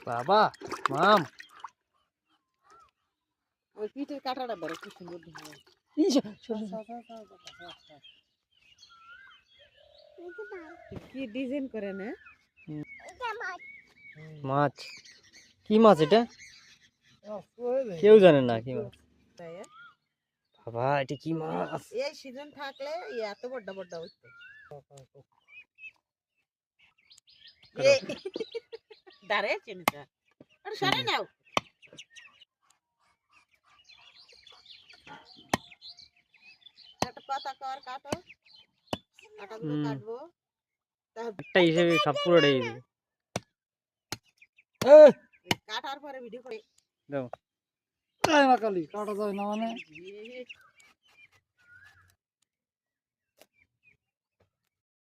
বাবা মাম ওই পিঠের কাঁটাটা বড় কি সুন্দর দেখো। কি ডিজাইন করে না মাছ কি মাছ এটা কেউ জানে না কি মাছ বাবা এটা কি মাছ এই সিজন থাকলে এত বড় বড় হইতো দাঁড়ায় চিনিটা আরে সরে নাও একটা পাতা কর কাটো কাটাগুলো কাটবো একটা হিসেবে সব পুরোটাই দিবে কাটার পরে ভিডিও করে দাও কাটা যায় না মানে